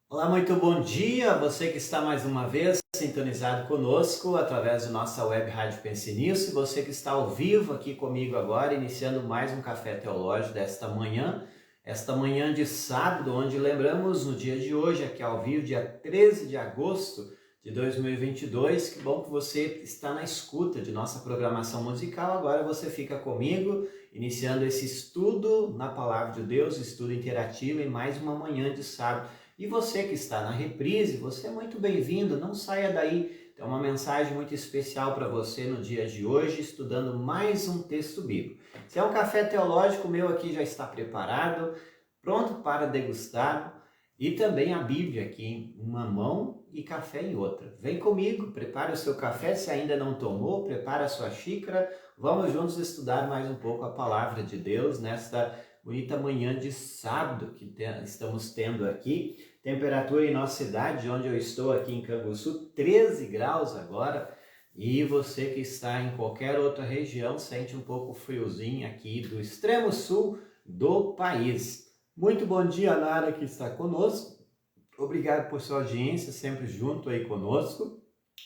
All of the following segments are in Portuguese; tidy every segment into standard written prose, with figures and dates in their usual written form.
Olá, muito bom dia! Você que está mais uma vez sintonizado conosco através da nossa web Rádio Pense Nisso, e você que está ao vivo aqui comigo agora, iniciando mais um Café Teológico esta manhã de sábado, onde lembramos no dia de hoje, aqui ao vivo, dia 13 de agosto de 2022. Que bom que você está na escuta de nossa programação musical. Agora você fica comigo, iniciando esse estudo na Palavra de Deus, estudo interativo em mais uma manhã de sábado. E você que está na reprise, você é muito bem-vindo, não saia daí. Tem uma mensagem muito especial para você no dia de hoje, estudando mais um texto bíblico. Se é um café teológico, o meu aqui já está preparado, pronto para degustar. E também a Bíblia aqui em uma mão e café em outra. Vem comigo, prepare o seu café, se ainda não tomou, prepare a sua xícara. Vamos juntos estudar mais um pouco a palavra de Deus nesta bonita manhã de sábado que estamos tendo aqui. Temperatura em nossa cidade, onde eu estou aqui em Canguçu, 13 graus agora. E você que está em qualquer outra região sente um pouco friozinho aqui do extremo sul do país. Muito bom dia, Nara, que está conosco. Obrigado por sua audiência, sempre junto aí conosco.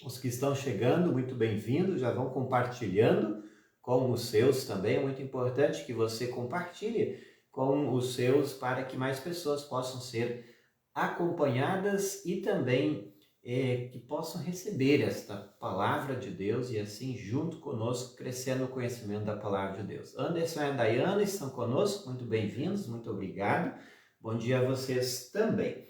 Os que estão chegando, muito bem-vindos, já vão compartilhando com os seus também. É muito importante que você compartilhe com os seus para que mais pessoas possam ser acompanhadas e também que possam receber esta palavra de Deus e assim junto conosco crescendo no conhecimento da palavra de Deus. Anderson e a Dayana estão conosco, muito bem-vindos, muito obrigado. Bom dia a vocês também.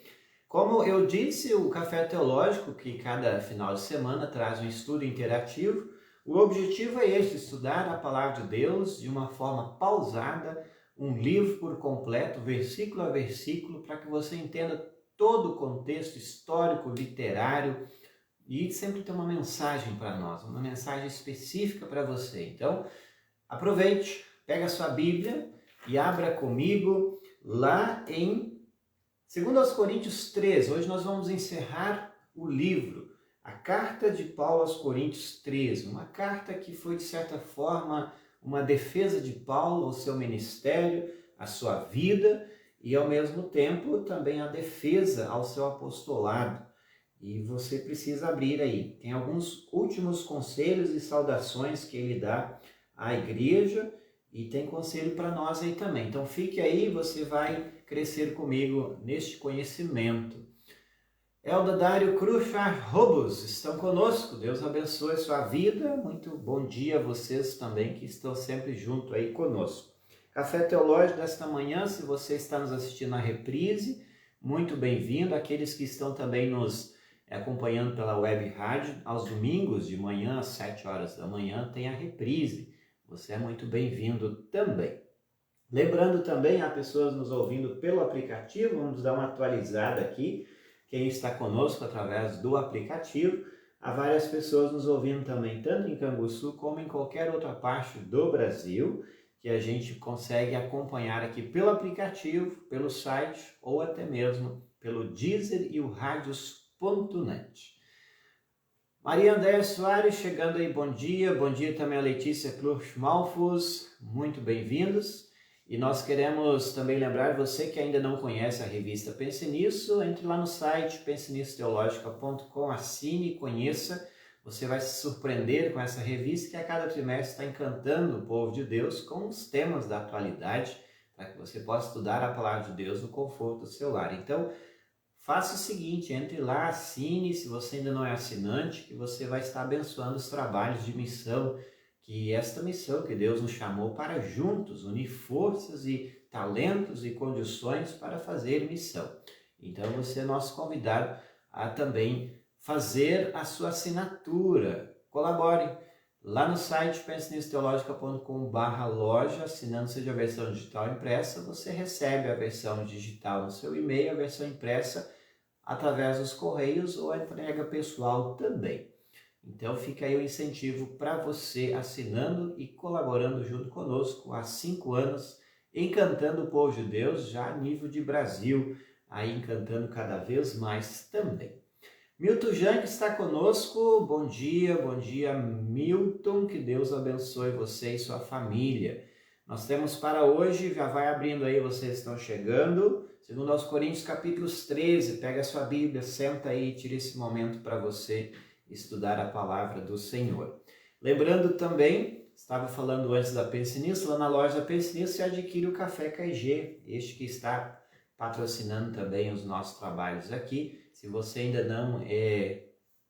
Como eu disse, o Café Teológico, que cada final de semana traz um estudo interativo, o objetivo é este: estudar a palavra de Deus de uma forma pausada, um livro por completo, versículo a versículo, para que você entenda todo o contexto histórico, literário, e sempre tem uma mensagem para nós, uma mensagem específica para você. Então, aproveite, pega a sua Bíblia e abra comigo lá em 2 Coríntios 13. Hoje nós vamos encerrar o livro, a carta de Paulo aos Coríntios 13, uma carta que foi, de certa forma, uma defesa de Paulo ao seu ministério, à sua vida, e ao mesmo tempo também a defesa ao seu apostolado. E você precisa abrir aí. Tem alguns últimos conselhos e saudações que ele dá à igreja e tem conselho para nós aí também. Então fique aí, você vai crescer comigo neste conhecimento. Elda Dário Cruchar Robos estão conosco. Deus abençoe a sua vida. Muito bom dia a vocês também que estão sempre junto aí conosco. Café Teológico desta manhã, se você está nos assistindo na reprise, muito bem-vindo. Aqueles que estão também nos acompanhando pela web rádio, aos domingos de manhã, às 7 horas da manhã, tem a reprise. Você é muito bem-vindo também. Lembrando também, há pessoas nos ouvindo pelo aplicativo, vamos dar uma atualizada aqui. Quem está conosco através do aplicativo, há várias pessoas nos ouvindo também, tanto em Canguçu como em qualquer outra parte do Brasil, que a gente consegue acompanhar aqui pelo aplicativo, pelo site ou até mesmo pelo Deezer e o Radios.net. Maria Andréa Soares chegando aí, bom dia também a Letícia Klurch Malfus, muito bem-vindos. E nós queremos também lembrar você que ainda não conhece a revista Pense Nisso, entre lá no site pensenissoteologica.com, assine e conheça. Você vai se surpreender com essa revista que a cada trimestre está encantando o povo de Deus com os temas da atualidade, para que você possa estudar a palavra de Deus no conforto do seu lar. Então, faça o seguinte, entre lá, assine, se você ainda não é assinante, que você vai estar abençoando os trabalhos de missão, que esta missão que Deus nos chamou para juntos unir forças e talentos e condições para fazer missão. Então você é nosso convidado a também fazer a sua assinatura. Colabore lá no site pensenissoteologica.com/loja, assinando seja a versão digital ou impressa, você recebe a versão digital no seu e-mail, a versão impressa através dos correios ou a entrega pessoal também. Então fica aí o incentivo para você assinando e colaborando junto conosco há 5 anos, encantando o povo de Deus já a nível de Brasil, aí encantando cada vez mais também. Milton Jank está conosco, bom dia Milton, que Deus abençoe você e sua família. Nós temos para hoje, já vai abrindo aí, vocês estão chegando, Segundo aos Coríntios, capítulos 13. Pega a sua Bíblia, senta aí e tira esse momento para você estudar a palavra do Senhor. Lembrando também, estava falando antes da Pense Nisso, lá na loja da Pense Nisso você adquire o Café KG, este que está patrocinando também os nossos trabalhos aqui. Se você ainda não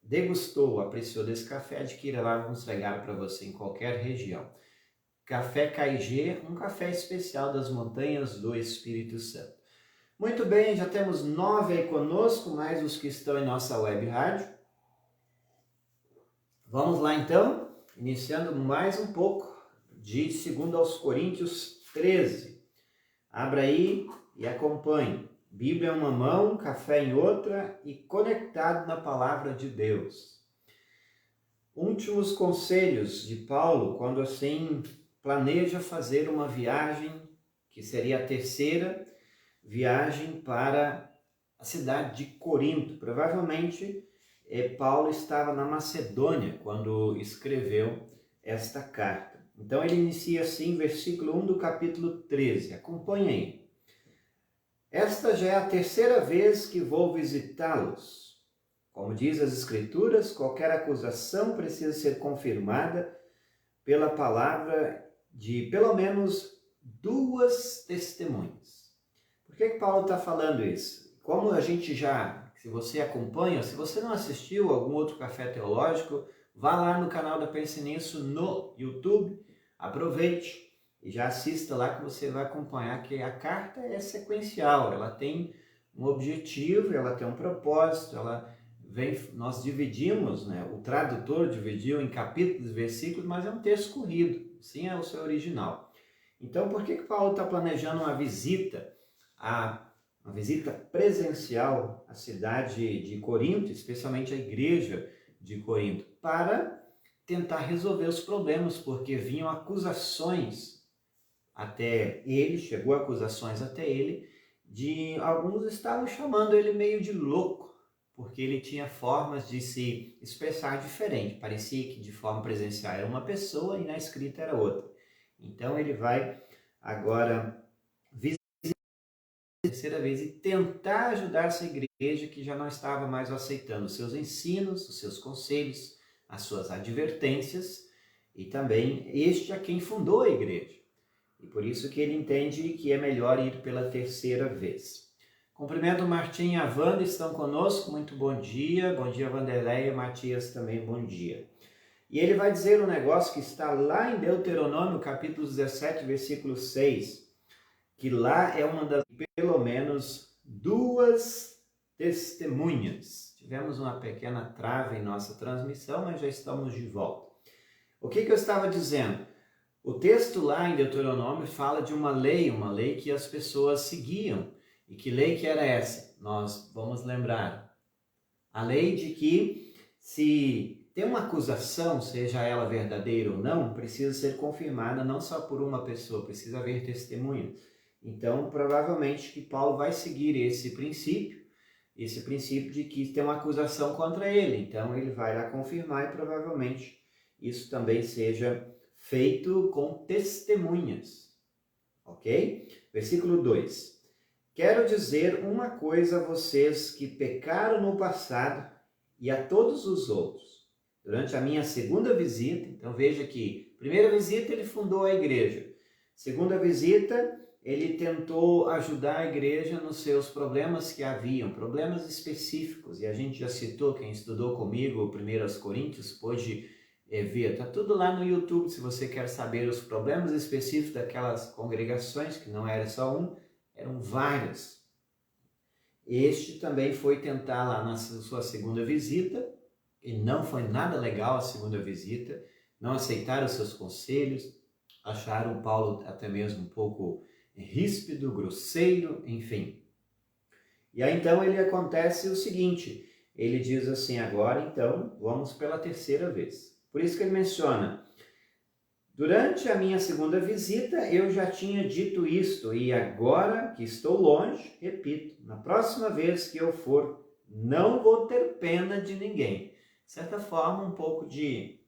degustou, apreciou desse café, adquira lá, vamos entregar para você em qualquer região. Café KG, um café especial das montanhas do Espírito Santo. Muito bem, já temos 9 aí conosco, mais os que estão em nossa web rádio. Vamos lá então, iniciando mais um pouco de 2 aos Coríntios 13. Abra aí e acompanhe. Bíblia em uma mão, café em outra e conectado na palavra de Deus. Últimos conselhos de Paulo, quando assim planeja fazer uma viagem, que seria a terceira viagem para a cidade de Corinto. Provavelmente Paulo estava na Macedônia quando escreveu esta carta. Então ele inicia assim, versículo 1 do capítulo 13. Acompanhe aí. Esta já é a terceira vez que vou visitá-los. Como diz as Escrituras, qualquer acusação precisa ser confirmada pela palavra de pelo menos 2 testemunhas. Por que Paulo está falando isso? Como a gente já, se você acompanha, se você não assistiu algum outro café teológico, vá lá no canal da Pense Nisso no YouTube, aproveite e já assista lá que você vai acompanhar que a carta é sequencial, ela tem um objetivo, ela tem um propósito, nós dividimos, o tradutor dividiu em capítulos e versículos, mas é um texto corrido, sim é o seu original. Então, por que Paulo está planejando uma visita presencial à cidade de Corinto, especialmente à igreja de Corinto, para tentar resolver os problemas, porque vinham acusações até ele, chegou acusações até ele, de alguns estavam chamando ele meio de louco, porque ele tinha formas de se expressar diferente. Parecia que de forma presencial era uma pessoa e na escrita era outra. Então ele vai agora visitar a terceira vez e tentar ajudar essa igreja que já não estava mais aceitando os seus ensinos, os seus conselhos, as suas advertências e também este a quem fundou a igreja. E por isso que ele entende que é melhor ir pela terceira vez. Cumprimento o Martim e a Wanda, estão conosco, muito bom dia. Bom dia, Vanderleia, Matias também, bom dia. E ele vai dizer um negócio que está lá em Deuteronômio, capítulo 17, versículo 6, que lá é uma das, pelo menos, 2 testemunhas. Tivemos uma pequena trava em nossa transmissão, mas já estamos de volta. O que eu estava dizendo? O texto lá em Deuteronômio fala de uma lei que as pessoas seguiam. E que lei que era essa? Nós vamos lembrar. A lei de que se tem uma acusação, seja ela verdadeira ou não, precisa ser confirmada não só por uma pessoa, precisa haver testemunha. Então, provavelmente que Paulo vai seguir esse princípio de que tem uma acusação contra ele. Então, ele vai lá confirmar e provavelmente isso também seja feito com testemunhas, ok? Versículo 2. Quero dizer uma coisa a vocês que pecaram no passado e a todos os outros. Durante a minha segunda visita, então veja que, primeira visita ele fundou a igreja. Segunda visita, ele tentou ajudar a igreja nos seus problemas que haviam, problemas específicos. E a gente já citou, quem estudou comigo, 1 Coríntios, pôde ver, está tudo lá no YouTube, se você quer saber os problemas específicos daquelas congregações, que não era só um, eram vários. Este também foi tentar lá na sua segunda visita, e não foi nada legal a segunda visita, não aceitaram os seus conselhos, acharam Paulo até mesmo um pouco ríspido, grosseiro, enfim. E aí então acontece o seguinte, ele diz assim, agora então, vamos pela terceira vez. Por isso que ele menciona, durante a minha segunda visita eu já tinha dito isto e agora que estou longe, repito, na próxima vez que eu for, não vou ter pena de ninguém. De certa forma, um pouco de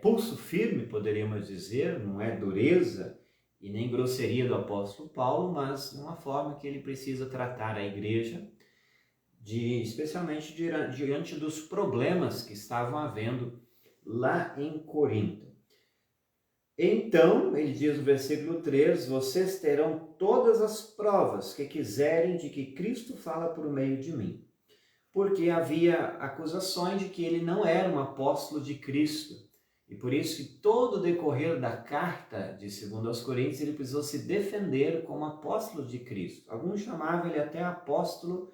pulso firme, poderíamos dizer, não é dureza e nem grosseria do apóstolo Paulo, mas uma forma que ele precisa tratar a igreja, especialmente diante dos problemas que estavam havendo lá em Corinto. Então, ele diz no versículo 3, vocês terão todas as provas que quiserem de que Cristo fala por meio de mim. Porque havia acusações de que ele não era um apóstolo de Cristo. E por isso que todo o decorrer da carta de 2 aos Coríntios, ele precisou se defender como apóstolo de Cristo. Alguns chamavam ele até apóstolo,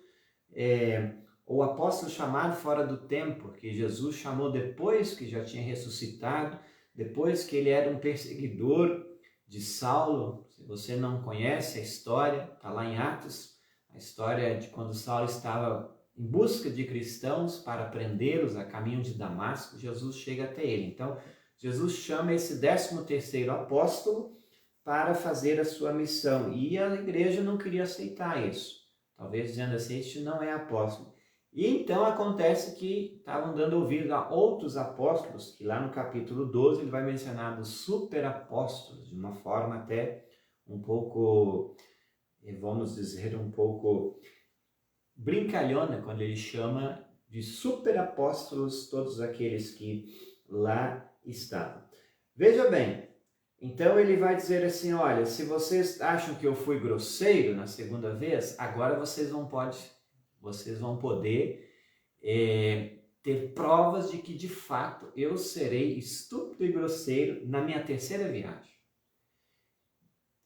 ou apóstolo chamado fora do tempo, porque Jesus chamou depois que já tinha ressuscitado, depois que ele era um perseguidor de Saulo. Se você não conhece a história, está lá em Atos, a história de quando Saulo estava em busca de cristãos para prendê-los a caminho de Damasco, Jesus chega até ele. Então, Jesus chama esse 13º apóstolo para fazer a sua missão. E a igreja não queria aceitar isso. Talvez dizendo assim, este não é apóstolo. E então acontece que estavam dando ouvido a outros apóstolos, que lá no capítulo 12 ele vai mencionar dos superapóstolos, de uma forma até um pouco, vamos dizer, um pouco brincalhona, quando ele chama de superapóstolos todos aqueles que lá estavam. Veja bem, então ele vai dizer assim, olha, se vocês acham que eu fui grosseiro na segunda vez, agora vocês vão poder ter provas de que de fato eu serei estúpido e grosseiro na minha terceira viagem.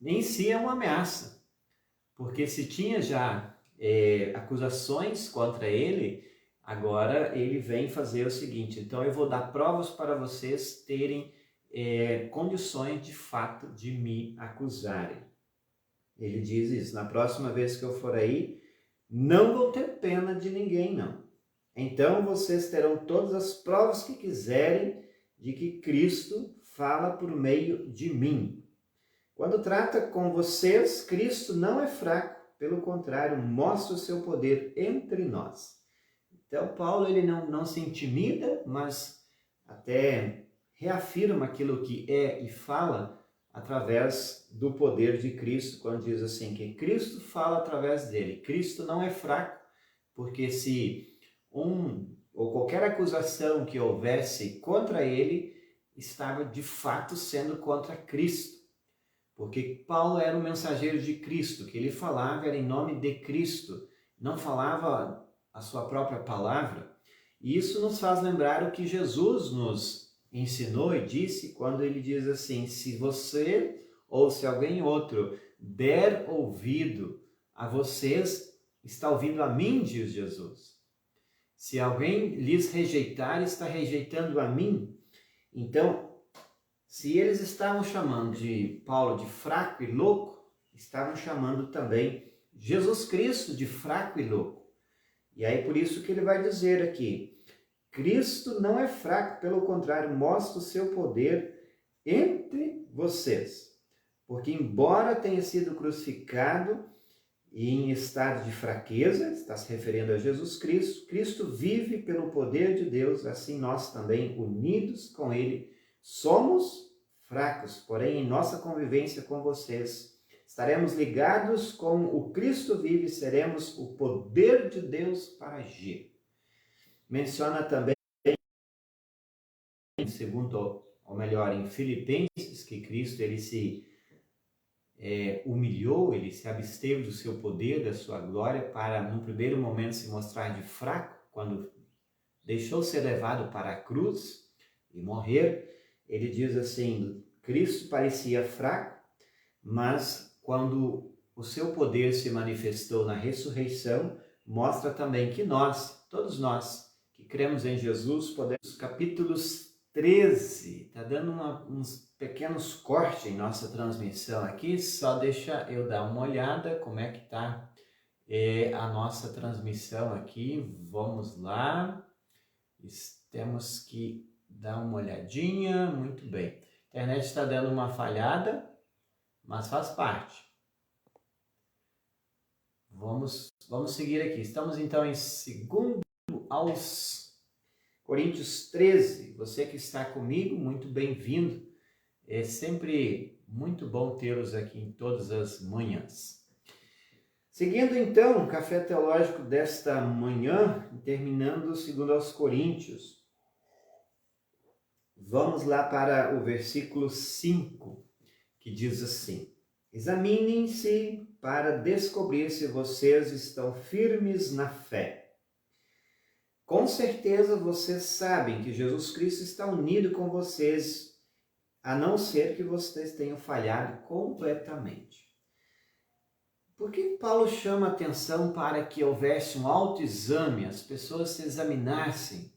Em si é uma ameaça, porque se tinha já acusações contra ele, agora ele vem fazer o seguinte, então eu vou dar provas para vocês terem condições de fato de me acusarem. Ele diz isso, na próxima vez que eu for aí, não vou ter pena de ninguém, não. Então vocês terão todas as provas que quiserem de que Cristo fala por meio de mim. Quando trata com vocês, Cristo não é fraco, pelo contrário, mostra o seu poder entre nós. Então Paulo ele não se intimida, mas até reafirma aquilo que é e fala através do poder de Cristo, quando diz assim, que Cristo fala através dele. Cristo não é fraco, porque se ou qualquer acusação que houvesse contra ele, estava de fato sendo contra Cristo. Porque Paulo era um mensageiro de Cristo, que ele falava era em nome de Cristo, não falava a sua própria palavra. E isso nos faz lembrar o que Jesus nos ensinou e disse quando ele diz assim, se você ou se alguém outro der ouvido a vocês, está ouvindo a mim, diz Jesus. Se alguém lhes rejeitar, está rejeitando a mim. Então, se eles estavam chamando de Paulo de fraco e louco, estavam chamando também Jesus Cristo de fraco e louco. E aí por isso que ele vai dizer aqui, Cristo não é fraco, pelo contrário, mostra o seu poder entre vocês. Porque embora tenha sido crucificado e em estado de fraqueza, está se referindo a Jesus Cristo, Cristo vive pelo poder de Deus, assim nós também, unidos com ele, somos fracos, porém em nossa convivência com vocês, estaremos ligados com o Cristo vive, seremos o poder de Deus para agir. Menciona também, segundo, ou melhor, em Filipenses, que Cristo ele se humilhou, ele se absteve do seu poder, da sua glória, para num primeiro momento se mostrar de fraco, quando deixou ser levado para a cruz e morrer. Ele diz assim, Cristo parecia fraco, mas quando o seu poder se manifestou na ressurreição, mostra também que nós, todos nós, que cremos em Jesus, podemos, capítulos 13, está dando uns pequenos cortes em nossa transmissão aqui, só deixa eu dar uma olhada como é que está a nossa transmissão aqui, vamos lá, temos que dar uma olhadinha, muito bem, a internet está dando uma falhada, mas faz parte. Vamos seguir aqui, estamos então em 2 aos Coríntios 13, você que está comigo, muito bem-vindo. É sempre Muito bom tê-los aqui em todas as manhãs. Seguindo então o café teológico desta manhã, terminando segundo aos Coríntios, vamos lá para o versículo 5, que diz assim: examinem-se para descobrir se vocês estão firmes na fé. Com certeza vocês sabem que Jesus Cristo está unido com vocês, a não ser que vocês tenham falhado completamente. Por que Paulo chama atenção para que houvesse um autoexame, as pessoas se examinassem?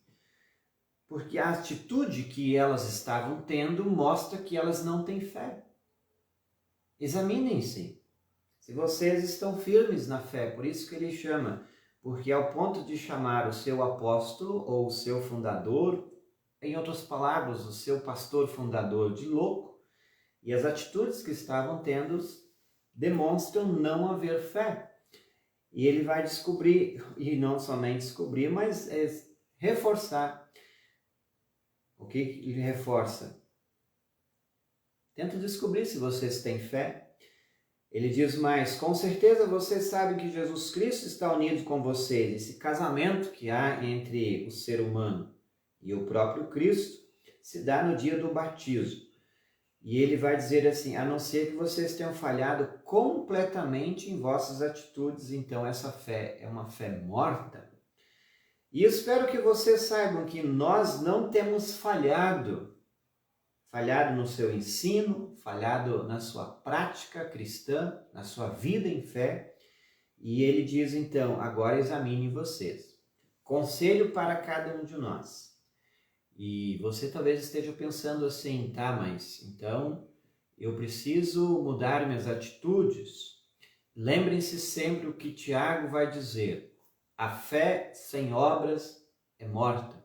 Porque a atitude que elas estavam tendo mostra que elas não têm fé. Examinem-se se vocês estão firmes na fé, por isso que ele chama, porque ao ponto de chamar o seu apóstolo ou o seu fundador, em outras palavras, o seu pastor fundador de louco, e as atitudes que estavam tendo demonstram não haver fé. E ele vai descobrir, e não somente descobrir, mas reforçar. O que ele reforça? Tenta descobrir se vocês têm fé. Ele diz mais: com certeza vocês sabem que Jesus Cristo está unido com vocês. Esse casamento que há entre o ser humano e o próprio Cristo se dá no dia do batismo. E ele vai dizer assim: a não ser que vocês tenham falhado completamente em vossas atitudes, então essa fé é uma fé morta. E espero que vocês saibam que nós não temos falhado no seu ensino, falhado na sua prática cristã, na sua vida em fé. E ele diz então: agora examinem vocês. Conselho para cada um de nós. E você talvez esteja pensando assim: tá, mas então eu preciso mudar minhas atitudes. Lembrem-se sempre o que Tiago vai dizer: a fé sem obras é morta.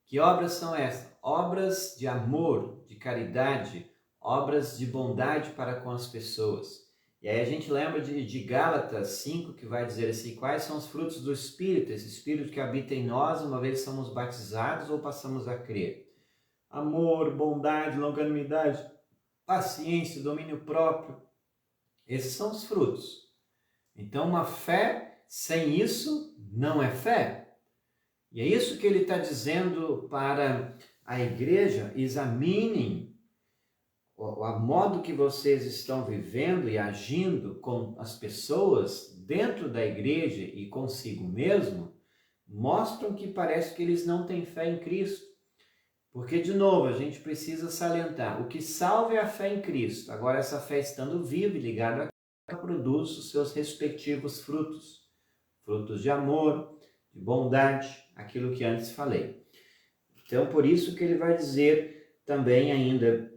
Que obras são essas? Obras de amor, de caridade, obras de bondade para com as pessoas. E aí a gente lembra de Gálatas 5, que vai dizer assim: quais são os frutos do Espírito, esse Espírito que habita em nós, uma vez somos batizados ou passamos a crer. Amor, bondade, longanimidade, paciência, domínio próprio. Esses são os frutos. Então uma fé sem isso não é fé. E é isso que ele está dizendo para a igreja: examinem o modo que vocês estão vivendo e agindo com as pessoas dentro da igreja e consigo mesmo, mostram que parece que eles não têm fé em Cristo. Porque, de novo, a gente precisa salientar: o que salva é a fé em Cristo. Agora, essa fé estando viva e ligada a Cristo, ela produz os seus respectivos frutos. Frutos de amor, de bondade, aquilo que antes falei. Então, por isso que ele vai dizer também ainda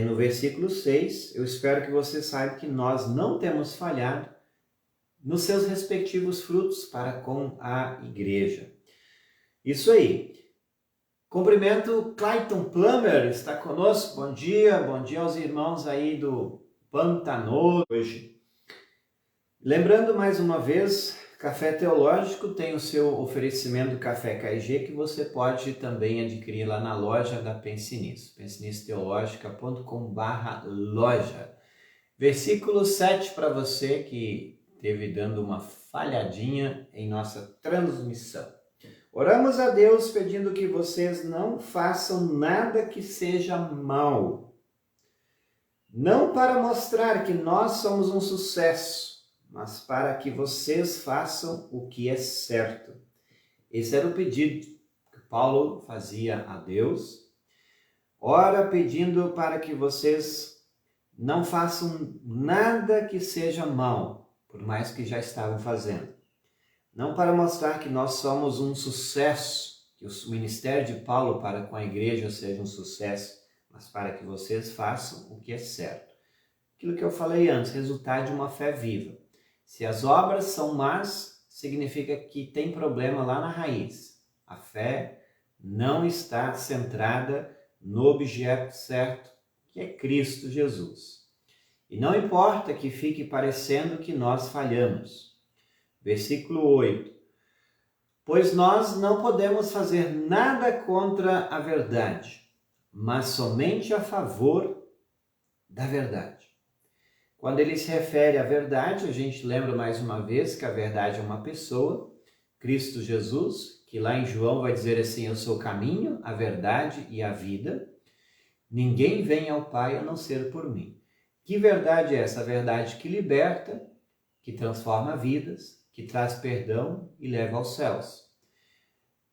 no versículo 6, eu espero que você saiba que nós não temos falhado nos seus respectivos frutos para com a igreja. Isso aí. Cumprimento Clayton Plummer, está conosco. Bom dia aos irmãos aí do Pantanoso hoje. Lembrando mais uma vez, Café Teológico tem o seu oferecimento Café KG, que você pode também adquirir lá na loja da Pense Nisso, pensenissoteologica.com/loja. Versículo 7 para você que esteve dando uma falhadinha em nossa transmissão. Oramos a Deus pedindo que vocês não façam nada que seja mal, não para mostrar que nós somos um sucesso, mas para que vocês façam o que é certo. Esse era o pedido que Paulo fazia a Deus. Ora, pedindo para que vocês não façam nada que seja mal, por mais que já estavam fazendo. Não para mostrar que nós somos um sucesso, que o ministério de Paulo para com a igreja seja um sucesso, mas para que vocês façam o que é certo. Aquilo que eu falei antes, resultado de uma fé viva. Se as obras são más, significa que tem problema lá na raiz. A fé não está centrada no objeto certo, que é Cristo Jesus. E não importa que fique parecendo que nós falhamos. Versículo 8. Pois nós não podemos fazer nada contra a verdade, mas somente a favor da verdade. Quando ele se refere à verdade, a gente lembra mais uma vez que a verdade é uma pessoa, Cristo Jesus, que lá em João vai dizer assim: eu sou o caminho, a verdade e a vida. Ninguém vem ao Pai a não ser por mim. Que verdade é essa? A verdade que liberta, que transforma vidas, que traz perdão e leva aos céus.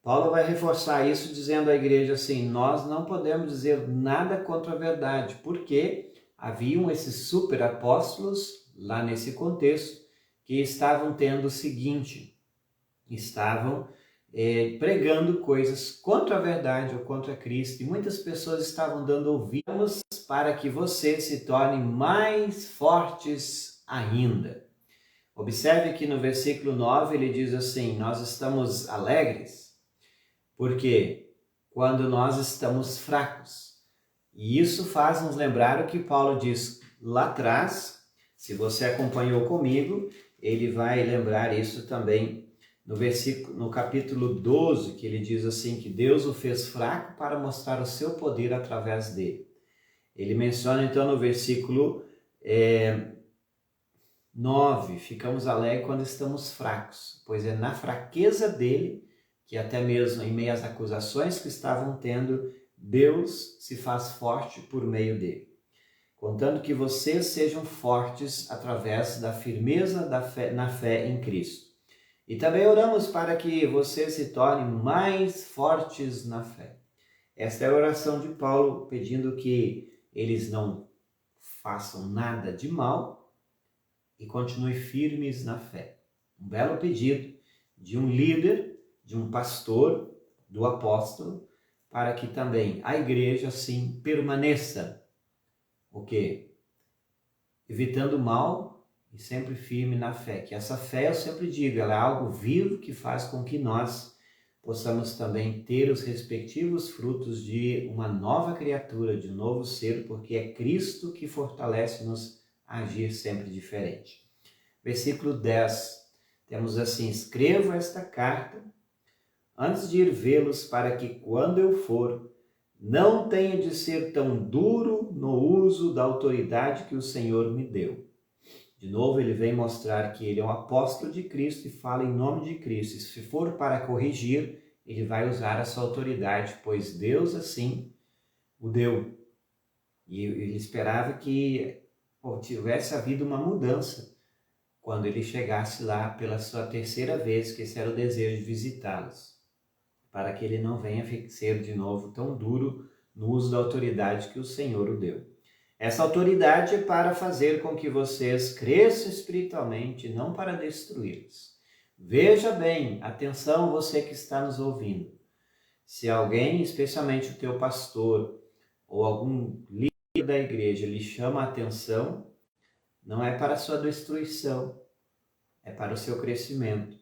Paulo vai reforçar isso dizendo à igreja assim: nós não podemos dizer nada contra a verdade, porque haviam esses super apóstolos lá nesse contexto que estavam tendo o seguinte, estavam pregando coisas contra a verdade ou contra Cristo, e muitas pessoas estavam dando ouvidos para que você se torne mais fortes ainda. Observe que no versículo 9 ele diz assim: nós estamos alegres porque quando nós estamos fracos. E isso faz nos lembrar o que Paulo diz lá atrás. Se você acompanhou comigo, ele vai lembrar isso também no capítulo 12, que ele diz assim, que Deus o fez fraco para mostrar o seu poder através dele. Ele menciona então no versículo 9, ficamos alegres quando estamos fracos, pois é na fraqueza dele, que até mesmo em meio às acusações que estavam tendo, Deus se faz forte por meio dele. Contando que vocês sejam fortes através da firmeza na fé em Cristo. E também oramos para que vocês se tornem mais fortes na fé. Esta é a oração de Paulo, pedindo que eles não façam nada de mal e continuem firmes na fé. Um belo pedido de um líder, de um pastor, do apóstolo, para que também a igreja assim permaneça. O quê? Evitando o mal e sempre firme na fé. Que essa fé, eu sempre digo, ela é algo vivo que faz com que nós possamos também ter os respectivos frutos de uma nova criatura, de um novo ser, porque é Cristo que fortalece-nos a agir sempre diferente. Versículo 10, temos assim: escrevo esta carta antes de ir vê-los, para que quando eu for, não tenha de ser tão duro no uso da autoridade que o Senhor me deu. De novo, ele vem mostrar que ele é um apóstolo de Cristo e fala em nome de Cristo. E se for para corrigir, ele vai usar essa autoridade, pois Deus assim o deu. E ele esperava que tivesse havido uma mudança quando ele chegasse lá pela sua terceira vez, que esse era o desejo de visitá-los, para que ele não venha ser de novo tão duro no uso da autoridade que o Senhor o deu. Essa autoridade é para fazer com que vocês cresçam espiritualmente, não para destruí-los. Veja bem, atenção você que está nos ouvindo. Se alguém, especialmente o teu pastor ou algum líder da igreja, lhe chama a atenção, não é para a sua destruição, é para o seu crescimento.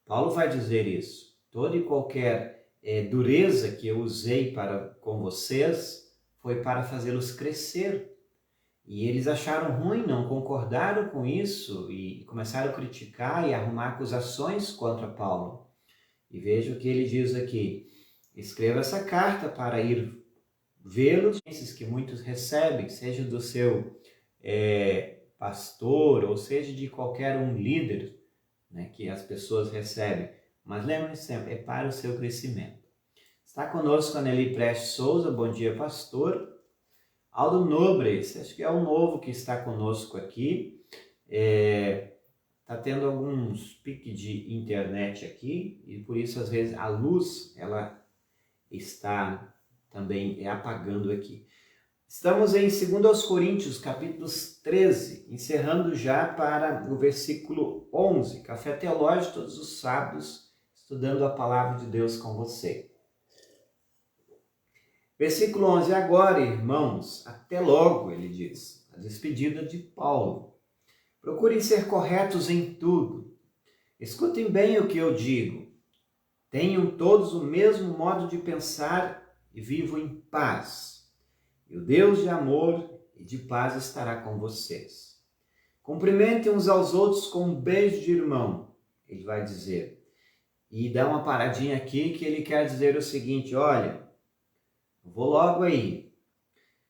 Paulo vai dizer isso. Toda e qualquer dureza que eu usei com vocês foi para fazê-los crescer. E eles acharam ruim, não concordaram com isso e começaram a criticar e arrumar acusações contra Paulo. E veja o que ele diz aqui: escreva essa carta para ir vê-los, que muitos recebem, seja do seu pastor ou seja de qualquer um líder, né, que as pessoas recebem. Mas lembre-se sempre, é para o seu crescimento. Está conosco a Nelly Prestes Souza. Bom dia, pastor. Aldo Nobre, acho que é o novo que está conosco aqui. Está tendo alguns piques de internet aqui e por isso às vezes a luz ela está também apagando aqui. Estamos em 2 Coríntios, capítulos 13, encerrando já para o versículo 11. Café Teológico todos os sábados, estudando a palavra de Deus com você. Versículo 11, agora, irmãos, até logo, ele diz, a despedida de Paulo. Procurem ser corretos em tudo. Escutem bem o que eu digo. Tenham todos o mesmo modo de pensar e vivam em paz. E o Deus de amor e de paz estará com vocês. Cumprimentem uns aos outros com um beijo de irmão, ele vai dizer. E dá uma paradinha aqui que ele quer dizer o seguinte, olha, vou logo aí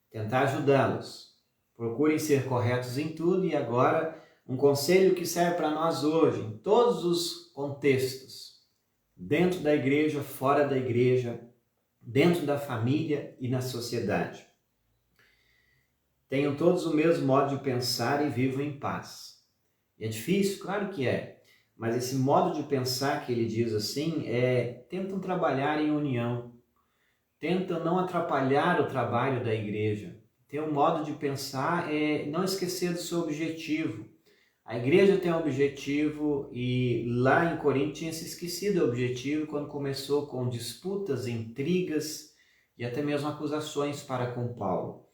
tentar ajudá-los, Procurem ser corretos em tudo. E agora, um conselho que serve para nós hoje, em todos os contextos, dentro da igreja, fora da igreja, dentro da família e na sociedade. Tenham todos o mesmo modo de pensar e vivam em paz. É difícil? Claro que é. Mas esse modo de pensar que ele diz assim tentam trabalhar em união, tentam não atrapalhar o trabalho da igreja. Ter um modo de pensar não esquecer do seu objetivo. A igreja tem um objetivo e lá em Corinto tinha se esquecido do objetivo quando começou com disputas, intrigas e até mesmo acusações para com Paulo.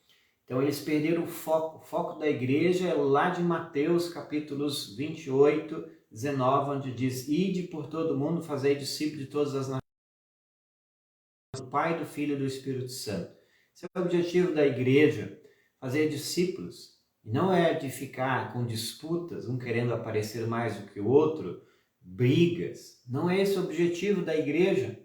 Então eles perderam o foco. O foco da igreja é lá de Mateus capítulos 28, 19, onde diz: Ide por todo mundo, fazei discípulos de todas as nações, do Pai, do Filho e do Espírito Santo. Esse é o objetivo da igreja, fazer discípulos. E não é de ficar com disputas, um querendo aparecer mais do que o outro, brigas. Não é esse o objetivo da igreja.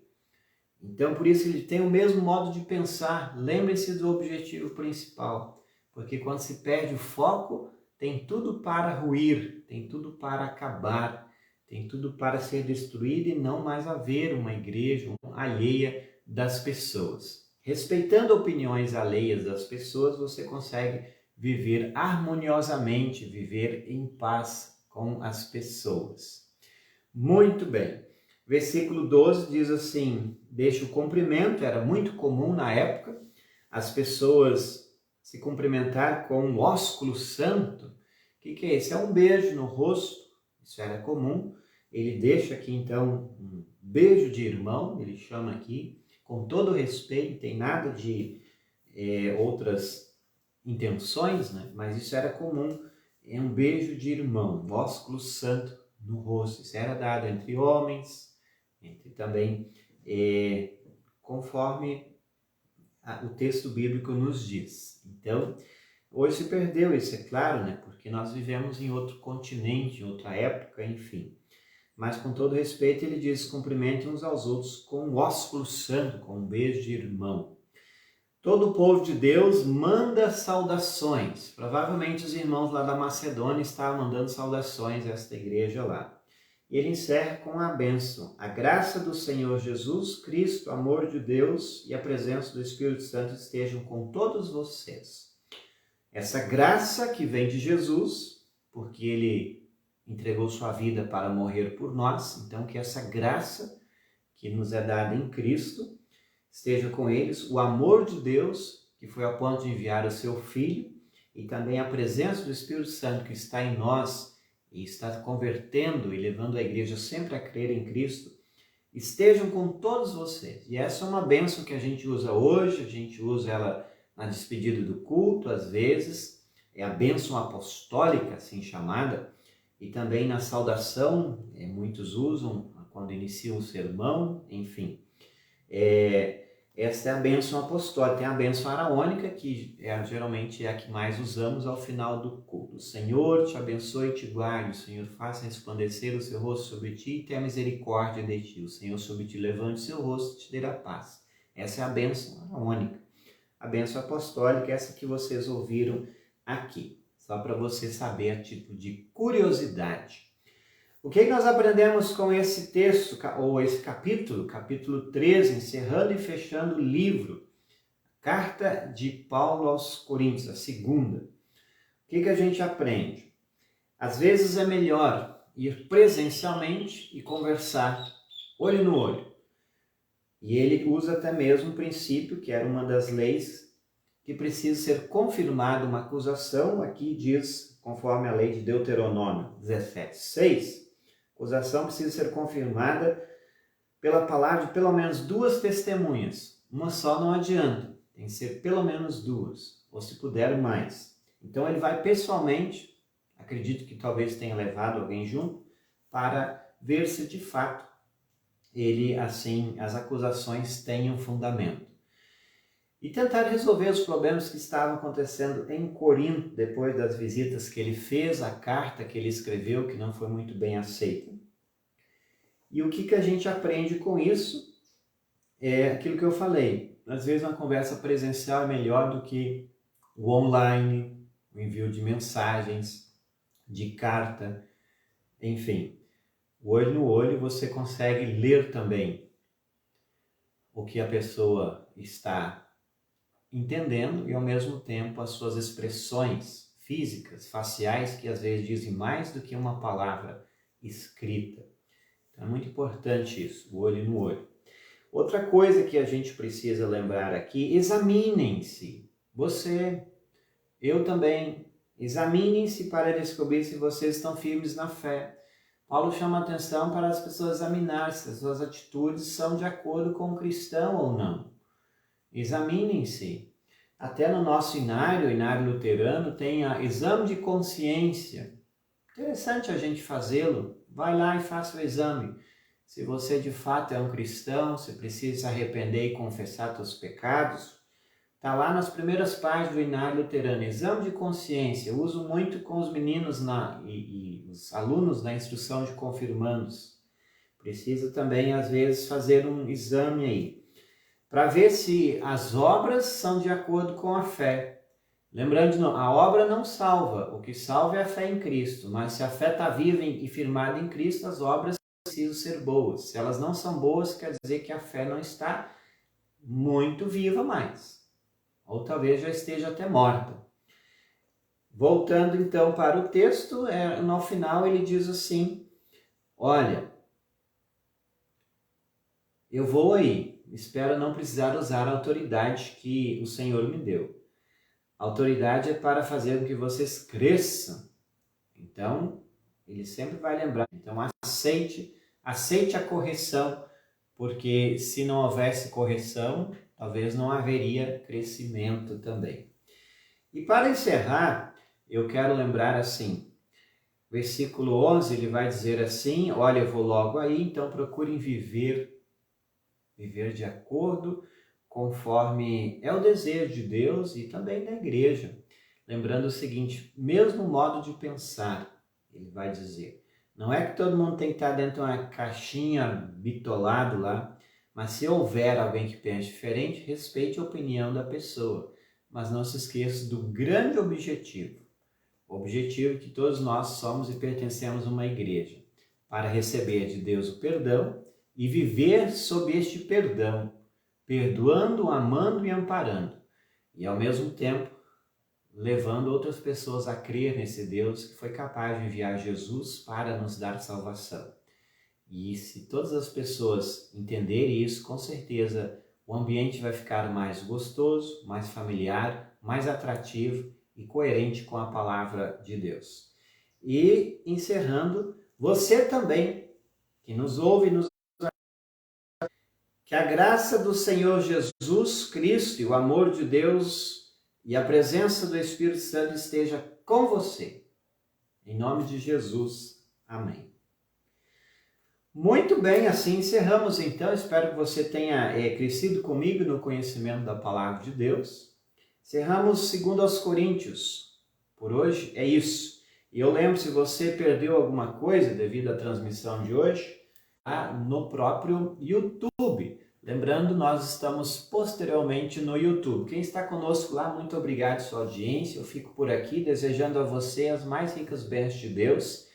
Então, por isso ele tem o mesmo modo de pensar. Lembre-se do objetivo principal, porque quando se perde o foco, tem tudo para ruir, tem tudo para acabar, tem tudo para ser destruído e não mais haver uma igreja alheia das pessoas. Respeitando opiniões alheias das pessoas, você consegue viver harmoniosamente, viver em paz com as pessoas. Muito bem. Versículo 12 diz assim: deixa o cumprimento. Era muito comum na época as pessoas se cumprimentar com um ósculo santo. O que é isso? É um beijo no rosto. Isso era comum. Ele deixa aqui então um beijo de irmão, ele chama aqui, com todo respeito, tem nada de outras intenções, né? Mas isso era comum. É um beijo de irmão, um ósculo santo no rosto. Isso era dado entre homens, entre também, conforme o texto bíblico nos diz. Então, hoje se perdeu isso, é claro, né? Porque nós vivemos em outro continente, em outra época, enfim. Mas com todo respeito, ele diz: cumprimentem uns aos outros com um ósculo santo, com um beijo de irmão. Todo o povo de Deus manda saudações. Provavelmente os irmãos lá da Macedônia estavam mandando saudações a esta igreja lá. E ele encerra com a bênção: a graça do Senhor Jesus Cristo, o amor de Deus e a presença do Espírito Santo estejam com todos vocês. Essa graça que vem de Jesus, porque ele entregou sua vida para morrer por nós, então que essa graça que nos é dada em Cristo esteja com eles, o amor de Deus, que foi ao ponto de enviar o seu Filho, e também a presença do Espírito Santo que está em nós e está convertendo e levando a igreja sempre a crer em Cristo, estejam com todos vocês. E essa é uma bênção que a gente usa hoje, a gente usa ela na despedida do culto, às vezes, é a bênção apostólica, assim chamada, e também na saudação, muitos usam quando iniciam o sermão, enfim. Esta é a bênção apostólica. Tem a bênção araônica, que geralmente é a que mais usamos ao final do culto. O Senhor te abençoe e te guarde, o Senhor faça resplandecer o seu rosto sobre ti e tenha misericórdia de ti. O Senhor sobre ti levante o seu rosto e te dê a paz. Essa é a bênção araônica. A bênção apostólica é essa que vocês ouviram aqui, só para você saber a título de curiosidade. O que nós aprendemos com esse texto, ou esse capítulo 13, encerrando e fechando o livro, Carta de Paulo aos Coríntios, a segunda. O que a gente aprende? Às vezes é melhor ir presencialmente e conversar olho no olho. E ele usa até mesmo um princípio, que era uma das leis, que precisa ser confirmada uma acusação. Aqui diz, conforme a lei de Deuteronômio 17:6, a acusação precisa ser confirmada pela palavra de pelo menos 2 testemunhas. Uma só não adianta, tem que ser pelo menos 2, ou se puder mais. Então ele vai pessoalmente, acredito que talvez tenha levado alguém junto, para ver se de fato as acusações tenham fundamento. E tentar resolver os problemas que estavam acontecendo em Corinto, depois das visitas que ele fez, a carta que ele escreveu, que não foi muito bem aceita. E o que a gente aprende com isso é aquilo que eu falei. Às vezes uma conversa presencial é melhor do que o online, o envio de mensagens, de carta, enfim. O olho no olho você consegue ler também o que a pessoa está entendendo e ao mesmo tempo as suas expressões físicas, faciais, que às vezes dizem mais do que uma palavra escrita. Então é muito importante isso, o olho no olho. Outra coisa que a gente precisa lembrar aqui, examinem-se. Você, eu também, examinem-se para descobrir se vocês estão firmes na fé. Paulo chama atenção para as pessoas examinar se as suas atitudes são de acordo com o cristão ou não. Examinem-se. Até no nosso inário, o inário luterano, tem a exame de consciência. Interessante a gente fazê-lo. Vai lá e faça o exame. Se você de fato é um cristão, você precisa se arrepender e confessar seus pecados, está lá nas primeiras páginas do inário luterano, exame de consciência. Eu uso muito com os meninos e os alunos na instrução de confirmandos. Precisa também, às vezes, fazer um exame aí, para ver se as obras são de acordo com a fé. Lembrando, a obra não salva, o que salva é a fé em Cristo, mas se a fé está viva e firmada em Cristo, as obras precisam ser boas. Se elas não são boas, quer dizer que a fé não está muito viva mais, ou talvez já esteja até morta. Voltando então para o texto, no final ele diz assim, olha, eu vou aí, espero não precisar usar a autoridade que o Senhor me deu. A autoridade é para fazer com que vocês cresçam. Então, ele sempre vai lembrar. Então, aceite a correção, porque se não houvesse correção, talvez não haveria crescimento também. E para encerrar, eu quero lembrar assim, versículo 11, ele vai dizer assim, olha, eu vou logo aí, então procurem viver de acordo conforme é o desejo de Deus e também da igreja. Lembrando o seguinte, mesmo modo de pensar, ele vai dizer. Não é que todo mundo tem que estar dentro de uma caixinha bitolado lá, mas se houver alguém que pense diferente, respeite a opinião da pessoa. Mas não se esqueça do grande objetivo. O objetivo é que todos nós somos e pertencemos a uma igreja, para receber de Deus o perdão e viver sob este perdão, perdoando, amando e amparando, e ao mesmo tempo levando outras pessoas a crer nesse Deus que foi capaz de enviar Jesus para nos dar salvação. E se todas as pessoas entenderem isso, com certeza o ambiente vai ficar mais gostoso, mais familiar, mais atrativo e coerente com a palavra de Deus. E encerrando, você também que nos ouve, que a graça do Senhor Jesus Cristo e o amor de Deus e a presença do Espírito Santo esteja com você. Em nome de Jesus. Amém. Muito bem, assim encerramos então. Espero que você tenha crescido comigo no conhecimento da palavra de Deus. Encerramos 2 aos Coríntios. Por hoje é isso. E eu lembro, se você perdeu alguma coisa devido à transmissão de hoje, no próprio YouTube. Lembrando, nós estamos posteriormente no YouTube. Quem está conosco lá, muito obrigado pela sua audiência. Eu fico por aqui desejando a você as mais ricas bênçãos de Deus